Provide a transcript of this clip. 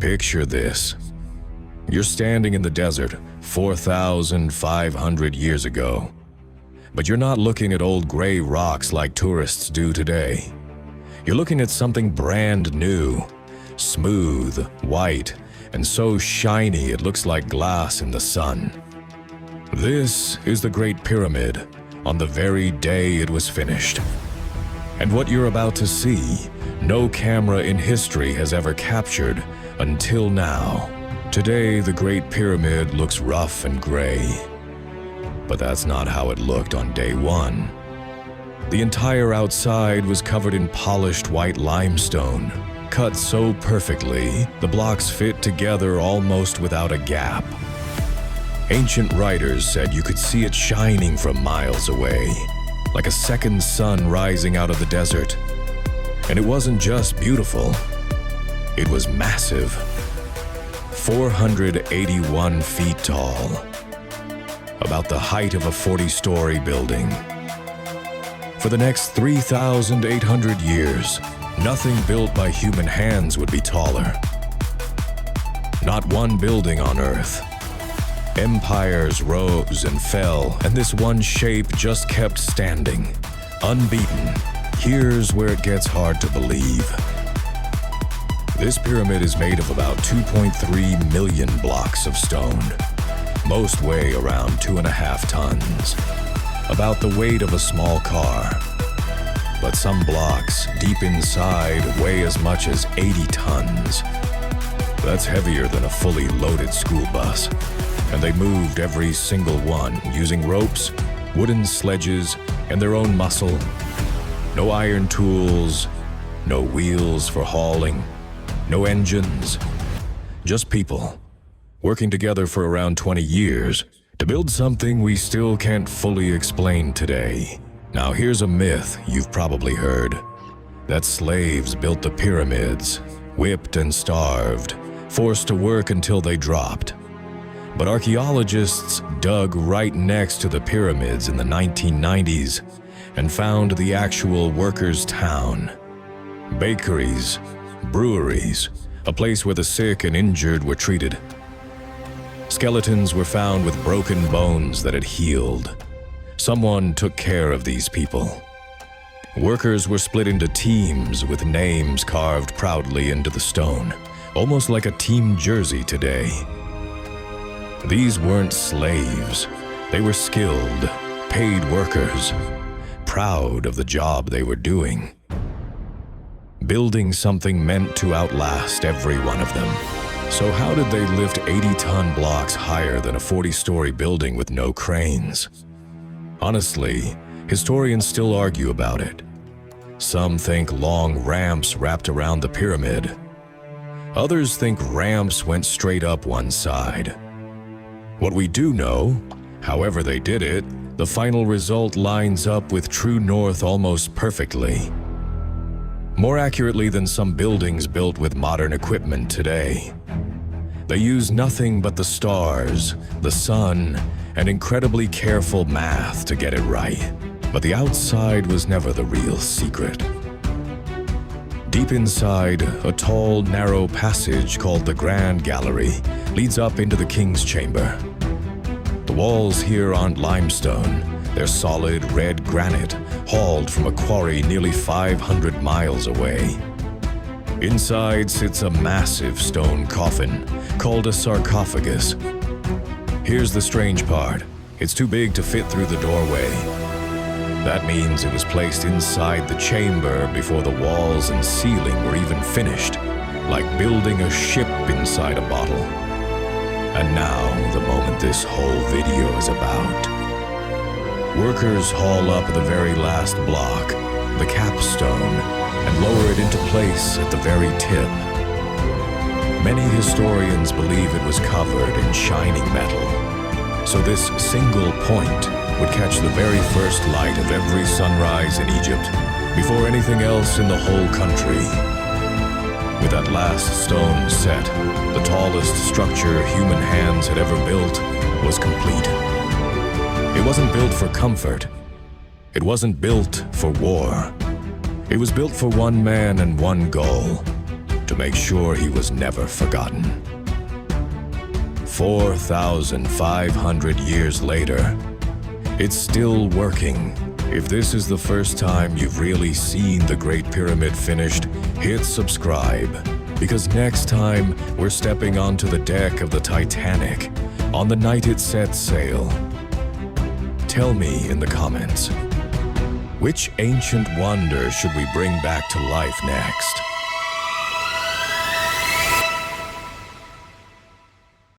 Picture this. You're standing in the desert 4,500 years ago. But you're not looking at old gray rocks like tourists do today. You're looking at something brand new, smooth, white, and so shiny it looks like glass in the sun. This is the Great Pyramid on the very day it was finished. And what you're about to see, no camera in history has ever captured until now. Today, the Great Pyramid looks rough and gray. But that's not how it looked on day one. The entire outside was covered in polished white limestone, cut so perfectly, the blocks fit together almost without a gap. Ancient writers said you could see it shining from miles away, like a second sun rising out of the desert. And it wasn't just beautiful, it was massive. 481 feet tall, about the height of a 40-story building. For the next 3,800 years, nothing built by human hands would be taller. Not one building on Earth. Empires rose and fell, and this one shape just kept standing, unbeaten. Here's where it gets hard to believe. This pyramid is made of about 2.3 million blocks of stone. Most weigh around 2.5 tons, about the weight of a small car. But some blocks deep inside weigh as much as 80 tons. That's heavier than a fully loaded school bus. And they moved every single one using ropes, wooden sledges, and their own muscle. No iron tools, no wheels for hauling, no engines, just people working together for around 20 years to build something we still can't fully explain today. Now here's a myth you've probably heard, that slaves built the pyramids, whipped and starved, forced to work until they dropped. But archaeologists dug right next to the pyramids in the 1990s and found the actual workers' town. Bakeries, breweries, a place where the sick and injured were treated. Skeletons were found with broken bones that had healed. Someone took care of these people. Workers were split into teams with names carved proudly into the stone, almost like a team jersey today. These weren't slaves. They were skilled, paid workers, proud of the job they were doing. Building something meant to outlast every one of them. So how did they lift 80-ton blocks higher than a 40-story building with no cranes? Honestly, historians still argue about it. Some think long ramps wrapped around the pyramid. Others think ramps went straight up one side. What we do know, however they did it, the final result lines up with true north almost perfectly. More accurately than some buildings built with modern equipment today. They use nothing but the stars, the sun, and incredibly careful math to get it right. But the outside was never the real secret. Deep inside, a tall, narrow passage called the Grand Gallery leads up into the King's Chamber. The walls here aren't limestone. They're solid red granite, hauled from a quarry nearly 500 miles away. Inside sits a massive stone coffin called a sarcophagus. Here's the strange part. It's too big to fit through the doorway. That means it was placed inside the chamber before the walls and ceiling were even finished, like building a ship inside a bottle. And now, the moment this whole video is about. Workers haul up the very last block, the capstone, and lower it into place at the very tip. Many historians believe it was covered in shining metal, so this single point would catch the very first light of every sunrise in Egypt, before anything else in the whole country. With that last stone set, the tallest structure human hands had ever built was complete. It wasn't built for comfort. It wasn't built for war. It was built for one man and one goal: to to make sure he was never forgotten. 4,500 years later, it's still working. If this is the first time you've really seen the Great Pyramid finished, hit subscribe, because next time we're stepping onto the deck of the Titanic on the night it set sail. Tell me in the comments, which ancient wonder should we bring back to life next?